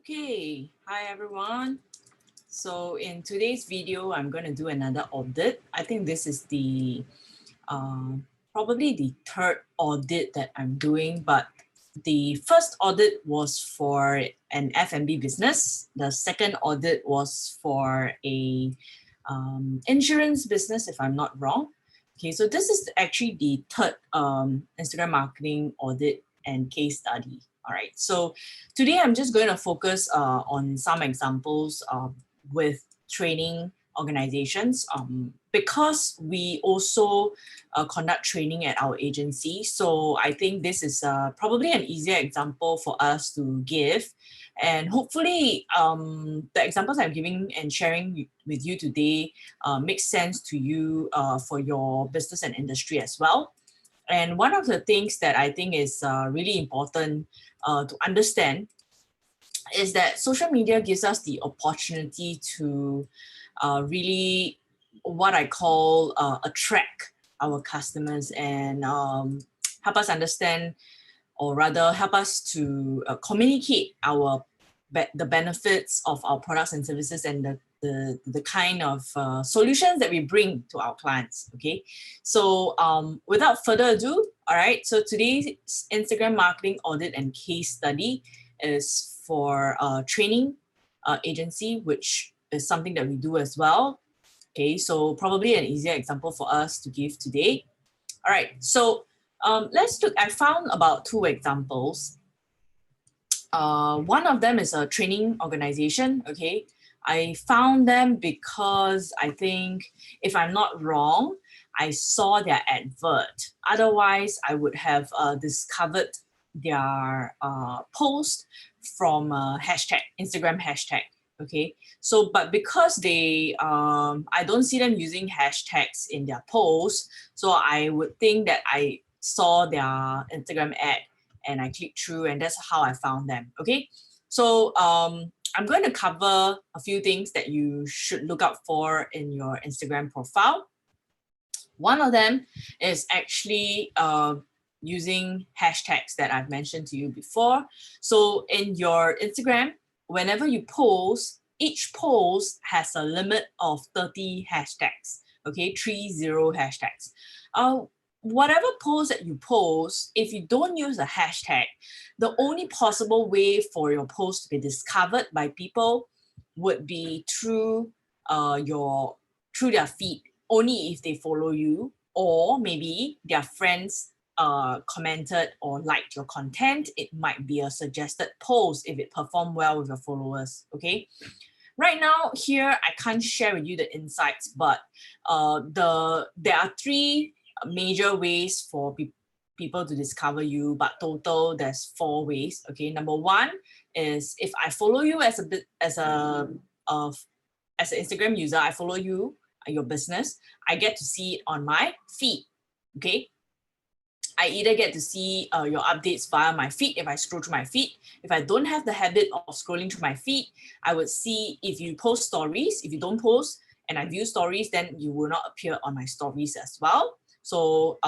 Okay, hi everyone. So in today's video, I'm going to do another audit. I think this is the probably the third audit that I'm doing, but the first audit was for an F&B business. The second audit was for a insurance business, if I'm not wrong. Okay, so this is actually the third Instagram marketing audit and case study. All right, so today I'm just going to focus on some examples with training organizations because we also conduct training at our agency. So I think this is probably an easier example for us to give. And hopefully the examples I'm giving and sharing with you today makes sense to you for your business and industry as well. And one of the things that I think is really important to understand is that social media gives us the opportunity to really what I call attract our customers and help us understand, or rather help us to communicate the benefits of our products and services and the kind of solutions that we bring to our clients. Okay, so without further ado, all right, so today's Instagram marketing audit and case study is for a training agency, which is something that we do as well. Okay, so probably an easier example for us to give today. All right, so let's look. I found about two examples. One of them is a training organization. Okay, I found them because I think, if I'm not wrong, I saw their advert. Otherwise, I would have discovered their post from hashtag, Instagram hashtag. Okay, so but because they, I don't see them using hashtags in their posts, so I would think that I saw their Instagram ad and I clicked through, and that's how I found them. Okay, so I'm going to cover a few things that you should look out for in your Instagram profile. One of them is actually using hashtags that I've mentioned to you before. So in your Instagram, whenever you post, each post has a limit of 30 hashtags. Okay, 30 hashtags. Whatever post that you post, if you don't use a hashtag, the only possible way for your post to be discovered by people would be through their feed, only if they follow you, or maybe their friends commented or liked your content. It might be a suggested post if it performed well with your followers. Okay, right now here I can't share with you the insights, but there are three major ways for people to discover you, but total there's 4 ways. Okay, number one is if I follow you as an Instagram user, I follow you, your business, I get to see it on my feed. Okay, I either get to see your updates via my feed if I scroll through my feed. If I don't have the habit of scrolling through my feed, I would see if you post stories. If you don't post and I view stories, then you will not appear on my stories as well. So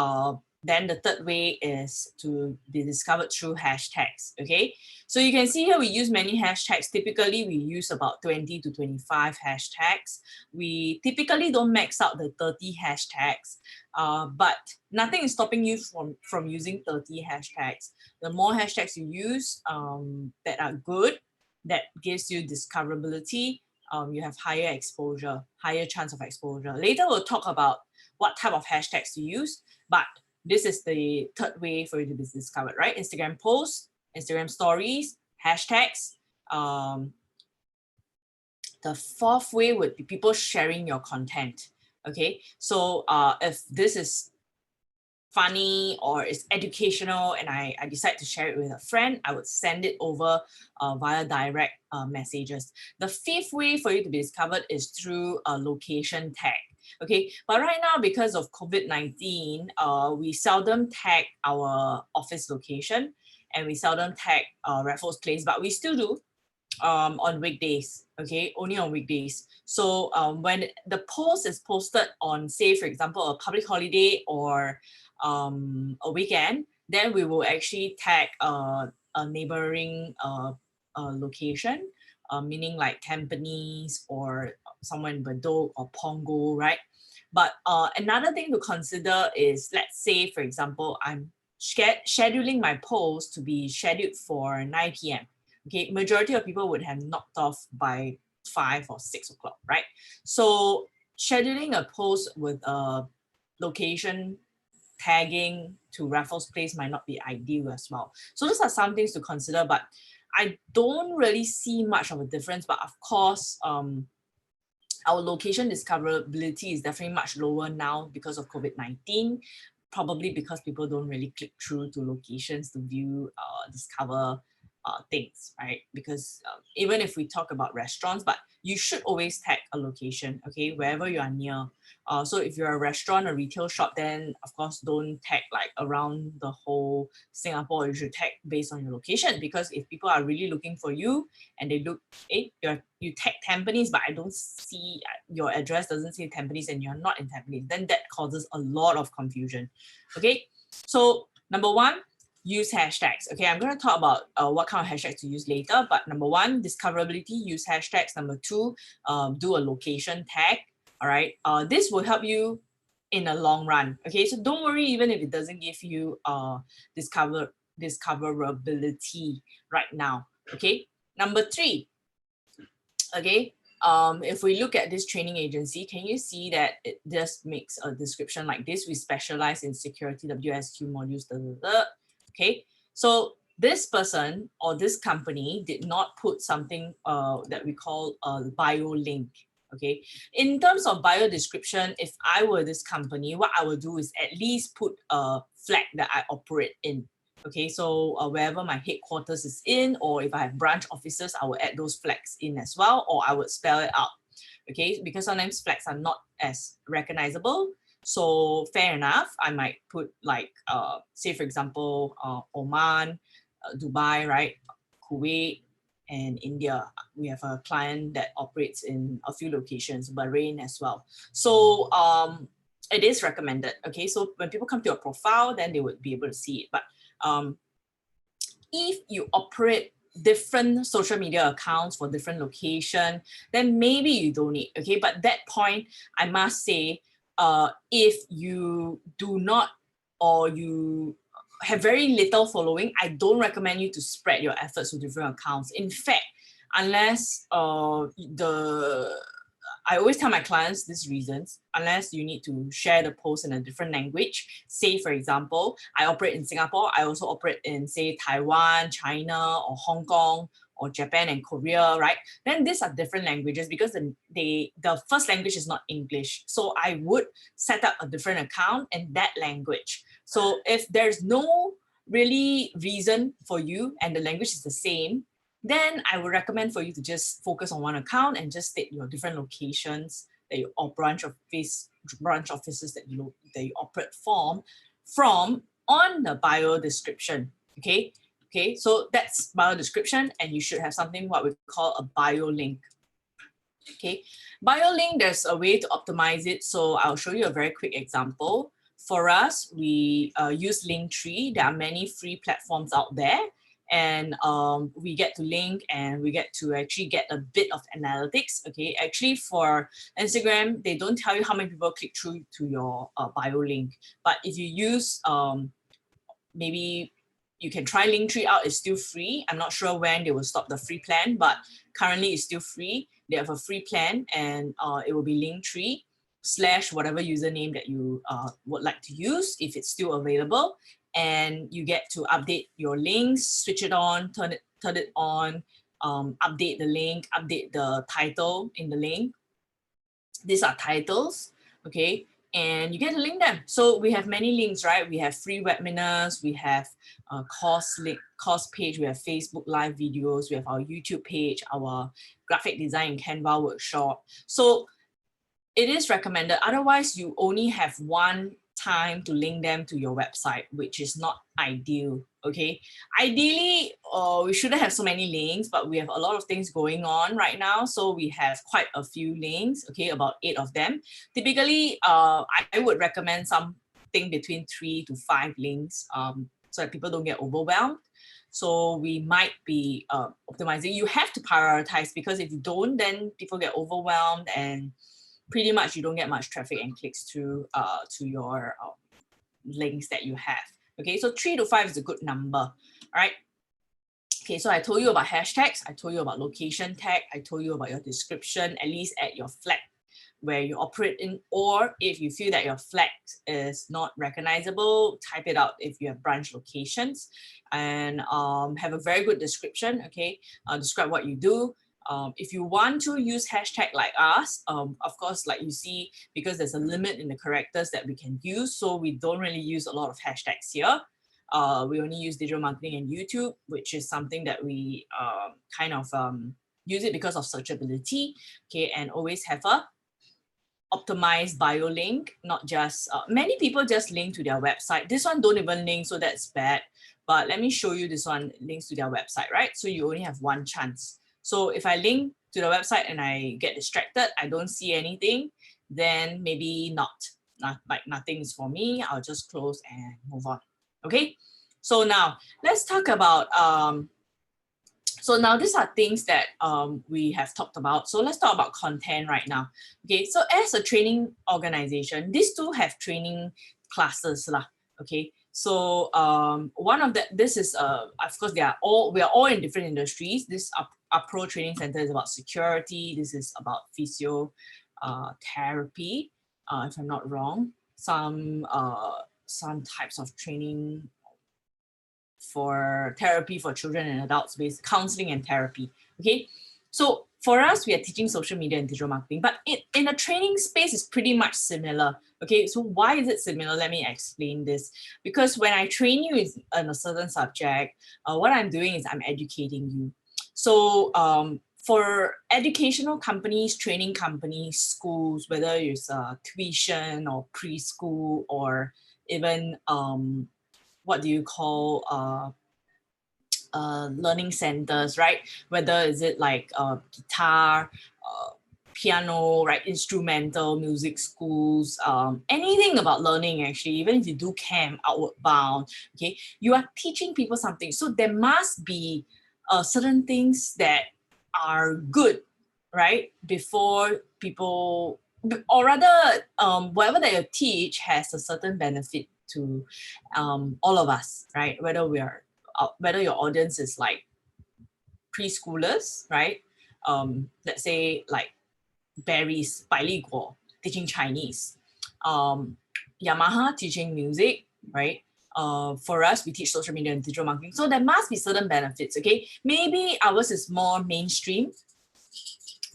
then the third way is to be discovered through hashtags. Okay, so you can see here we use many hashtags. Typically we use about 20 to 25 hashtags. We typically don't max out the 30 hashtags, but nothing is stopping you from using 30 hashtags. The more hashtags you use that are good, that gives you discoverability, you have higher exposure, higher chance of exposure. Later we'll talk about what type of hashtags to use, but this is the third way for you to be discovered, right? Instagram posts, Instagram stories, hashtags. The fourth way would be people sharing your content. Okay, so if this is funny or it's educational and I decide to share it with a friend, I would send it over via direct messages. The fifth way for you to be discovered is through a location tag. Okay, but right now, because of COVID-19, we seldom tag our office location and we seldom tag Raffles Place, but we still do on weekdays. Okay, only on weekdays. So when the post is posted on, say, for example, a public holiday or a weekend, then we will actually tag a neighboring location, meaning like Tampines or somewhere in Bedok or Punggol, right? But another thing to consider is, let's say, for example, I'm scheduling my post to be scheduled for 9 p.m. Okay, majority of people would have knocked off by 5 or 6 o'clock, right? So scheduling a post with a location tagging to Raffles Place might not be ideal as well. So those are some things to consider, but I don't really see much of a difference. But of course, our location discoverability is definitely much lower now because of COVID-19, probably because people don't really click through to locations to view, discover things, right? Because even if we talk about restaurants, but you should always tag a location, okay, wherever you are near. So if you're a restaurant, a retail shop, then of course don't tag like around the whole Singapore. You should tag based on your location, because if people are really looking for you and they look, you tag Tampines, but I don't see your address doesn't say Tampines and you're not in Tampines, then that causes a lot of confusion. Okay, so number one, use hashtags. Okay, I'm going to talk about what kind of hashtags to use later, but number one, discoverability, use hashtags. Number two, do a location tag. All right, this will help you in the long run. Okay, so don't worry even if it doesn't give you discoverability right now. Okay, number three, okay, if we look at this training agency, can you see that it just makes a description like this? We specialize in security WSQ modules. Okay, so this person or this company did not put something that we call a bio link. Okay, in terms of bio description, if I were this company, what I would do is at least put a flag that I operate in. Okay, so wherever my headquarters is in, or if I have branch offices, I will add those flags in as well, or I would spell it out. Okay, because sometimes flags are not as recognizable. So fair enough, I might put like, say for example, Oman, Dubai, right? Kuwait, and India. We have a client that operates in a few locations, Bahrain as well. So it is recommended. Okay, so when people come to your profile, then they would be able to see it. But if you operate different social media accounts for different location, then maybe you don't need. Okay, but that point, I must say, if you do not, or you have very little following, I don't recommend you to spread your efforts to different accounts. In fact, unless I always tell my clients these reasons, unless you need to share the post in a different language. Say, for example, I operate in Singapore, I also operate in, say, Taiwan, China, or Hong Kong, or Japan and Korea, right? Then these are different languages, because the first language is not English. So I would set up a different account in that language. So if there's no really reason for you and the language is the same, then I would recommend for you to just focus on one account and just state your different locations that you, or branch offices that you operate from on the bio description. Okay, so that's bio description, and you should have something what we call a bio link. Okay, bio link, there's a way to optimize it. So I'll show you a very quick example. For us, we use Linktree. There are many free platforms out there. And we get to link, and we get to actually get a bit of analytics. Okay, actually for Instagram, they don't tell you how many people click through to your bio link. But if you use, maybe you can try Linktree out, it's still free. I'm not sure when they will stop the free plan, but currently it's still free. They have a free plan, and it will be Linktree / whatever username that you would like to use, if it's still available. And you get to update your links, switch it on, turn it on, update the link, update the title in the link. These are titles, okay? And you get to link them. So we have many links, right? We have free webinars, we have course page, we have Facebook live videos, we have our YouTube page, our graphic design and Canva workshop. So it is recommended. Otherwise, you only have one time to link them to your website, which is not ideal. Okay, ideally we shouldn't have so many links, but we have a lot of things going on right now, so we have quite a few links. Okay, about 8 of them. Typically I would recommend something between 3 to 5 links, so that people don't get overwhelmed. So we might be optimizing. You have to prioritize, because if you don't, then people get overwhelmed and pretty much you don't get much traffic and clicks to your links that you have. Okay, so 3 to 5 is a good number. All right. Okay, so I told you about hashtags, I told you about location tag, I told you about your description, at least at your flag where you operate in, or if you feel that your flag is not recognizable, type it out if you have branch locations, and have a very good description. Okay, describe what you do. If you want to use hashtag like us, of course, like you see, because there's a limit in the characters that we can use, so we don't really use a lot of hashtags here. We only use digital marketing and YouTube, which is something that we kind of use it because of searchability. Okay, and always have a optimized bio link, not just, many people just link to their website. This one don't even link, so that's bad. But let me show you this one links to their website, right? So you only have one chance. So if I link to the website and I get distracted, I don't see anything, then maybe not like nothing is for me. I'll just close and move on. Okay, so now let's talk about so now these are things that we have talked about. So let's talk about content right now. Okay, so as a training organization, these two have training classes lah. Okay, so one of this is of course we are all in different industries. This pro training center is about security. This is about physio therapy, if I'm not wrong. Some types of training for therapy for children and adults, based counseling and therapy. Okay, so for us, we are teaching social media and digital marketing, but in a training space, it's pretty much similar. Okay, so why is it similar? Let me explain this. Because when I train you in a certain subject, what I'm doing is I'm educating you. So for educational companies, training companies, schools, whether it's tuition or preschool or even what do you call learning centers, right? Whether is it like guitar, piano, right? Instrumental music schools, anything about learning actually, even if you do camp, outward bound, okay? You are teaching people something. So there must be certain things that are good, right? Before people, or rather whatever that you teach has a certain benefit to all of us, right? Whether whether your audience is like preschoolers, right? Let's say like Barry's 百丽果 teaching Chinese, Yamaha teaching music, right? For us, we teach social media and digital marketing. So there must be certain benefits, okay? Maybe ours is more mainstream.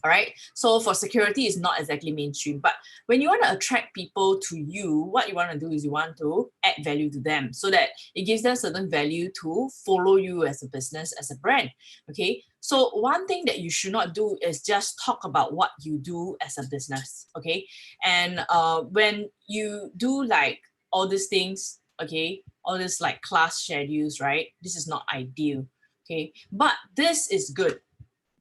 All right, so for security, it's not exactly mainstream, but when you want to attract people to you, what you want to do is you want to add value to them so that it gives them certain value to follow you as a business, as a brand. Okay, so one thing that you should not do is just talk about what you do as a business. Okay, and when you do like all these things, okay, all this like class schedules, right? This is not ideal. Okay, but this is good.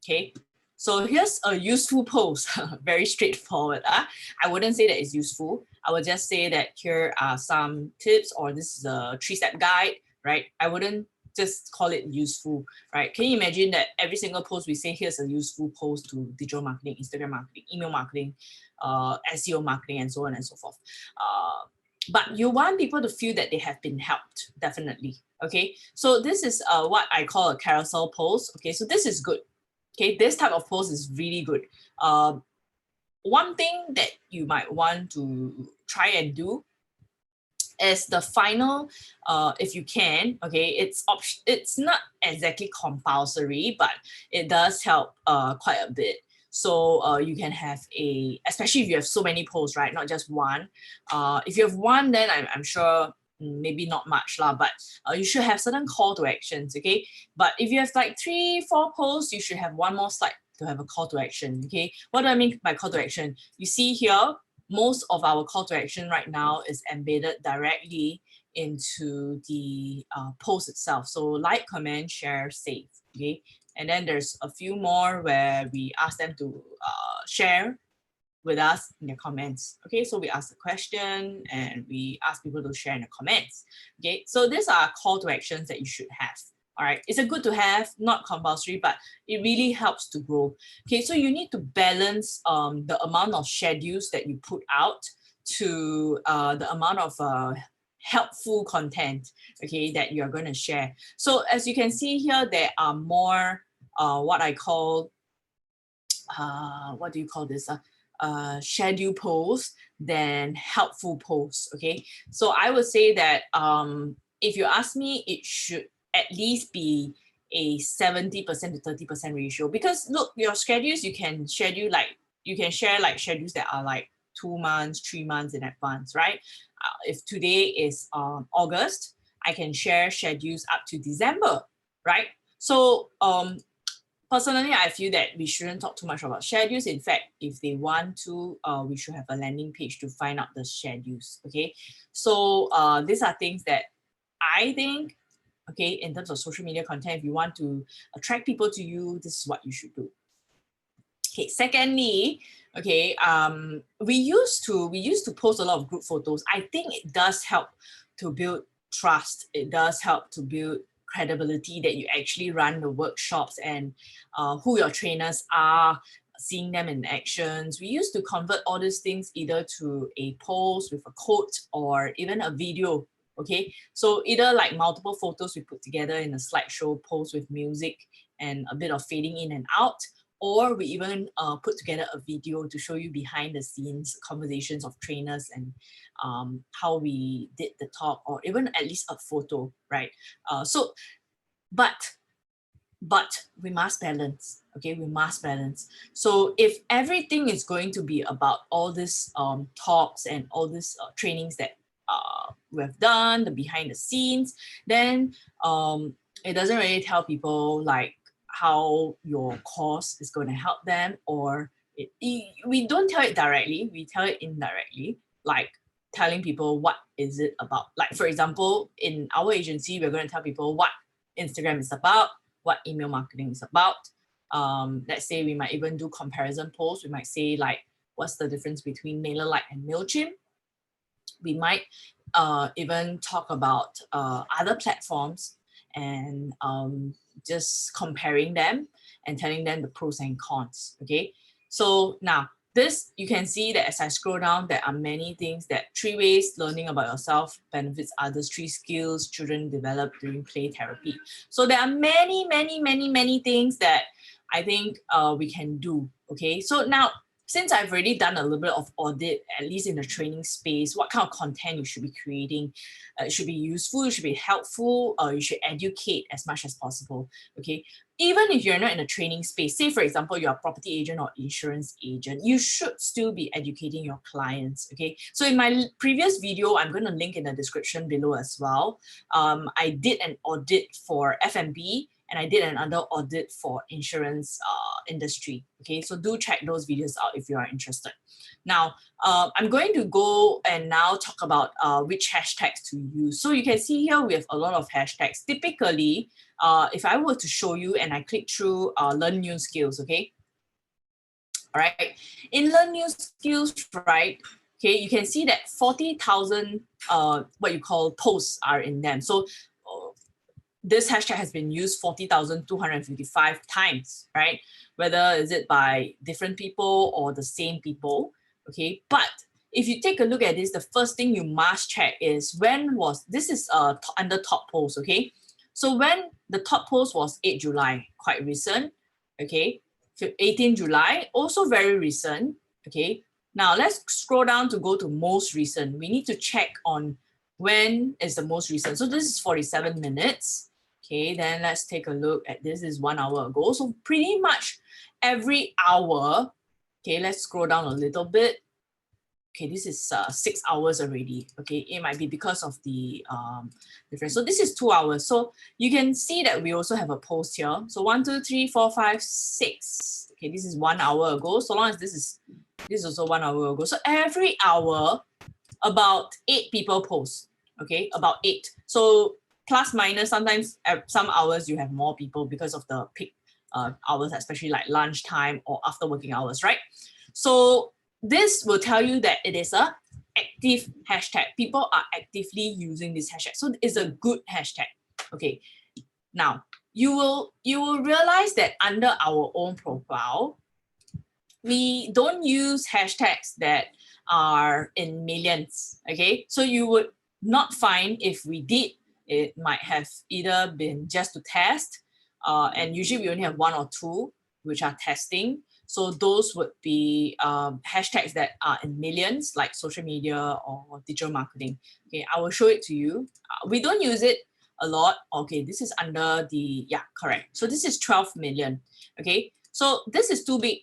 Okay, so here's a useful post, very straightforward. I wouldn't say that it's useful. I would just say that here are some tips, or this is a 3-step guide, right? I wouldn't just call it useful, right? Can you imagine that every single post we say, here's a useful post to digital marketing, Instagram marketing, email marketing, SEO marketing, and so on and so forth. But you want people to feel that they have been helped, definitely. Okay, so this is what I call a carousel post. Okay, so this is good. Okay, this type of post is really good. One thing that you might want to try and do is the final, if you can, okay, it's not exactly compulsory, but it does help quite a bit. So you can have especially if you have so many posts, right? Not just one. If you have one, then I'm sure maybe not much lah, but you should have certain call to actions, okay? But if you have like 3-4 posts, you should have one more slide to have a call to action, okay? What do I mean by call to action? You see here, most of our call to action right now is embedded directly into the post itself. So like, comment, share, save, okay? And then there's a few more where we ask them to share with us in the comments. Okay, so we ask the question and we ask people to share in the comments. Okay, so these are call to actions that you should have. All right, it's a good to have, not compulsory, but it really helps to grow. Okay, so you need to balance the amount of schedules that you put out to the amount of helpful content, okay, that you're going to share. So as you can see here, there are more what I call, what do you call this? Schedule posts than helpful posts, okay? So I would say that if you ask me, it should at least be a 70% to 30% ratio, because look, your schedules, you can schedule like, you can share like schedules that are like 2 months, 3 months in advance, right? If today is August, I can share schedules up to December, right? So personally, I feel that we shouldn't talk too much about schedules. In fact, if they want to, we should have a landing page to find out the schedules, okay? So these are things that I think, okay, in terms of social media content, if you want to attract people to you, this is what you should do. Okay, secondly, okay, we used to post a lot of group photos. I think it does help to build trust. It does help to build credibility that you actually run the workshops and who your trainers are, seeing them in actions. We used to convert all these things either to a post with a quote or even a video. Okay, so either like multiple photos we put together in a slideshow post with music and a bit of fading in and out, or we even put together a video to show you behind the scenes conversations of trainers and how we did the talk, or even at least a photo, right? But we must balance, okay? We must balance. So if everything is going to be about all these talks and all these trainings that we have done, the behind the scenes, then it doesn't really tell people like how your course is going to help them, or we don't tell it directly, we tell it indirectly, like telling people what is it about. Like for example, in our agency, we're going to tell people what Instagram is about, what email marketing is about. Let's say we might even do comparison posts. We might say like, what's the difference between MailerLite and MailChimp? We might even talk about other platforms and just comparing them and telling them the pros and cons, okay? So now this, you can see that as I scroll down, there are many things, that 3 ways learning about yourself benefits others, 3 skills children develop during play therapy. So there are many things that I think we can do, okay? So now, since I've already done a little bit of audit, at least in the training space, what kind of content you should be creating, it should be useful, it should be helpful, you should educate as much as possible, okay? Even if you're not in a training space, say for example, you're a property agent or insurance agent, you should still be educating your clients, okay? So in my previous video, I'm gonna link in the description below as well. I did an audit for F&B, and I did another audit for insurance industry. Okay, so do check those videos out if you are interested. Now, I'm going to go and now talk about which hashtags to use. So you can see here we have a lot of hashtags. Typically, if I were to show you and I click through learn new skills, okay? All right, in learn new skills, right? Okay, you can see that 40,000 what you call posts are in them. So this hashtag has been used 40,255 times, right? Whether is it by different people or the same people, okay? But if you take a look at this, the first thing you must check is when was, this is under top post, okay? So when the top post was 8 July, quite recent, okay? 18 July, also very recent, okay? Now let's scroll down to go to most recent. We need to check on when is the most recent. So this is 47 minutes. Okay, then let's take a look at this. Is 1 hour ago. So pretty much every hour. Okay, let's scroll down a little bit. Okay, this is 6 hours already. Okay, it might be because of the difference. So this is 2 hours. So you can see that we also have a post here. So 1, 2, 3, 4, 5, 6. Okay, this is 1 hour ago. So long as this is also 1 hour ago. So every hour, about 8 people post. Okay, about 8. So plus minus, sometimes at some hours you have more people because of the peak hours, especially like lunchtime or after working hours, right? So this will tell you that it is a active hashtag. People are actively using this hashtag. So it's a good hashtag. Okay. Now, you will realize that under our own profile, we don't use hashtags that are in millions, okay? So you would not find, if we did, it might have either been just to test, and usually we only have 1 or 2 which are testing. So those would be hashtags that are in millions, like social media or digital marketing. Okay, I will show it to you. We don't use it a lot. Okay, this is under the, yeah, correct. So this is 12 million. Okay, so this is too big,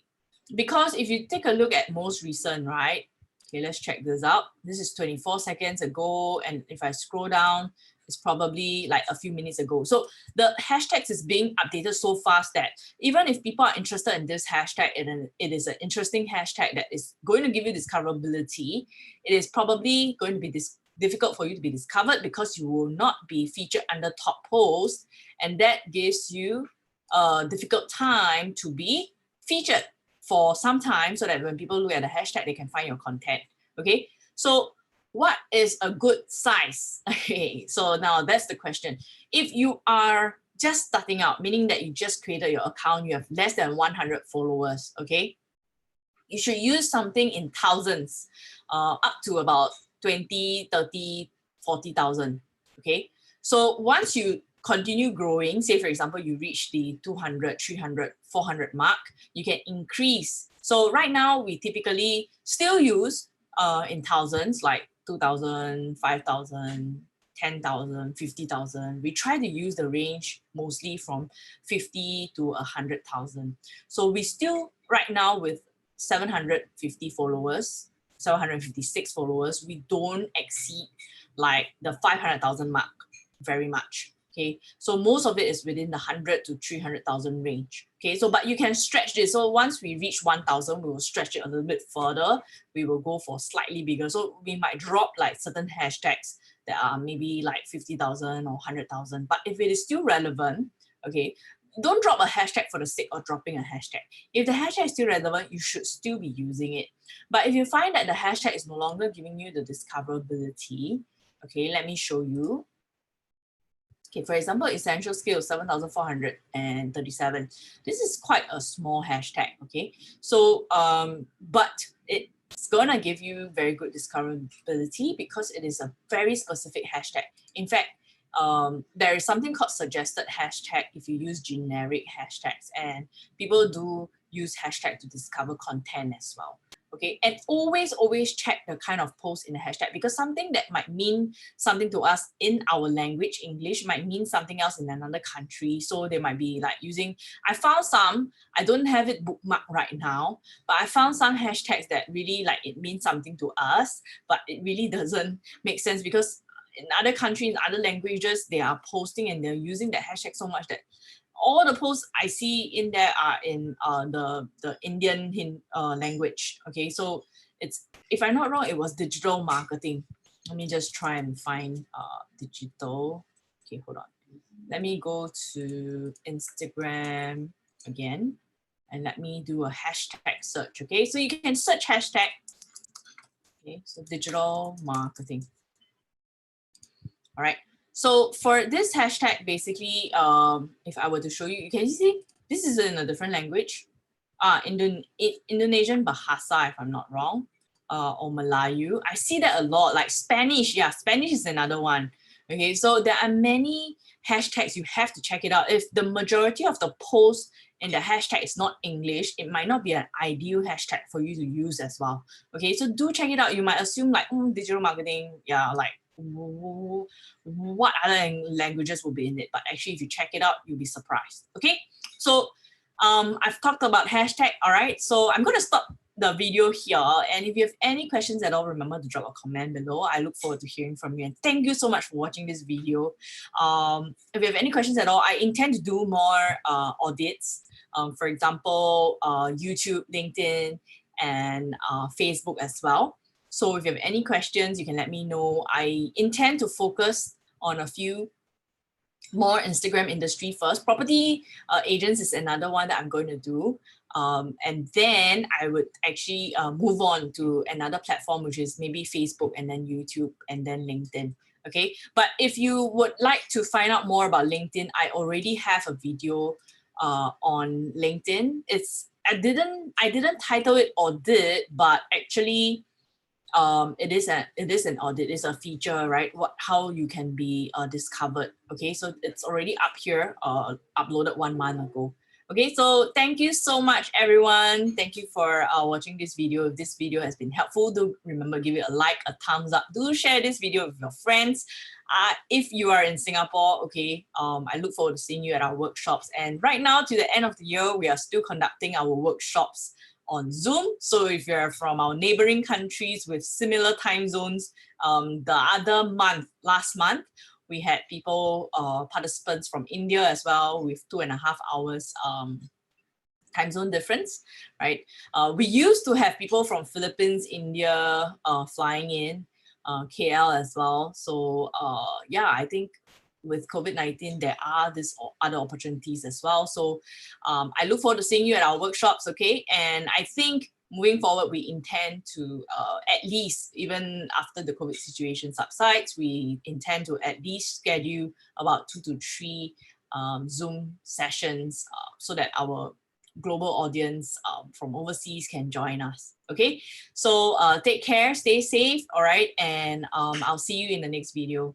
because if you take a look at most recent, right? Okay, let's check this out. This is 24 seconds ago. And if I scroll down, it's probably like a few minutes ago. So the hashtags is being updated so fast that even if people are interested in this hashtag and it is an interesting hashtag that is going to give you discoverability, it is probably going to be difficult for you to be discovered because you will not be featured under top posts, and that gives you a difficult time to be featured for some time, so that when people look at the hashtag, they can find your content. Okay, so what is a good size? Okay, so now that's the question. If you are just starting out, meaning that you just created your account, you have less than 100 followers, okay, you should use something in thousands, up to about 20, 30, 40,000. Okay, so once you continue growing, say for example, you reach the 200, 300, 400 mark, you can increase. So right now we typically still use in thousands, like 2,000, 5,000, 10,000, 50,000. We try to use the range mostly from 50 to 100,000. So we still right now with 750 followers, 756 followers, we don't exceed like the 500,000 mark very much. Okay, so most of it is within the 100 to 300,000 range. Okay, so but you can stretch this. So once we reach 1,000, we will stretch it a little bit further. We will go for slightly bigger. So we might drop like certain hashtags that are maybe like 50,000 or 100,000. But if it is still relevant, okay, don't drop a hashtag for the sake of dropping a hashtag. If the hashtag is still relevant, you should still be using it. But if you find that the hashtag is no longer giving you the discoverability, okay, let me show you. Okay, for example, essential skills 7,437. This is quite a small hashtag, okay? So, but it's gonna give you very good discoverability because it is a very specific hashtag. In fact, there is something called suggested hashtag if you use generic hashtags, and people do use hashtag to discover content as well. Okay, and always check the kind of post in the hashtag, because something that might mean something to us in our language, English, might mean something else in another country. So they might be like using, I found some, I don't have it bookmarked right now, but I found some hashtags that really like it means something to us, but it really doesn't make sense because in other countries, other languages, they are posting and they're using that hashtag so much that all the posts I see in there are in the Indian language. Okay, so it's, if I'm not wrong, it was digital marketing. Let me just try and find digital. Okay, hold on. Let me go to Instagram again and let me do a hashtag search. Okay, so you can search hashtag. Okay, so digital marketing. All right. So for this hashtag, basically, if I were to show you, you can see this is in a different language, Indonesian Bahasa, if I'm not wrong, or Melayu. I see that a lot, like Spanish. Yeah, Spanish is another one. Okay, so there are many hashtags. You have to check it out. If the majority of the posts in the hashtag is not English, it might not be an ideal hashtag for you to use as well. Okay, so do check it out. You might assume like, digital marketing, yeah, like what other languages will be in it, but actually if you check it out, you'll be surprised. Okay, so I've talked about hashtag. All right, so I'm going to stop the video here, and if you have any questions at all, remember to drop a comment below. I look forward to hearing from you, and thank you so much for watching this video. If you have any questions at all, I intend to do more audits, for example, YouTube, LinkedIn, and Facebook as well. So if you have any questions, you can let me know. I intend to focus on a few more Instagram industry first. Property agents is another one that I'm going to do. And then I would actually move on to another platform, which is maybe Facebook and then YouTube and then LinkedIn. Okay, but if you would like to find out more about LinkedIn, I already have a video on LinkedIn. I didn't title it Audit, but actually it is an audit. It's a feature, right? How you can be discovered. Okay, so it's already up here, uploaded 1 month ago. Okay, so thank you so much, everyone. Thank you for watching this video. If this video has been helpful, do remember, give it a like, a thumbs up. Do share this video with your friends. If you are in Singapore, okay, I look forward to seeing you at our workshops. And right now, to the end of the year, we are still conducting our workshops on Zoom. So if you're from our neighboring countries with similar time zones, last month, we had people, participants from India as well, with 2.5 hours time zone difference, right? We used to have people from Philippines, India flying in, KL as well. So yeah, I think with COVID-19, there are these other opportunities as well. So I look forward to seeing you at our workshops, okay? And I think moving forward, we intend to, at least, even after the COVID situation subsides, we intend to at least schedule about 2 to 3 Zoom sessions so that our global audience from overseas can join us, okay? So take care, stay safe, all right? And I'll see you in the next video.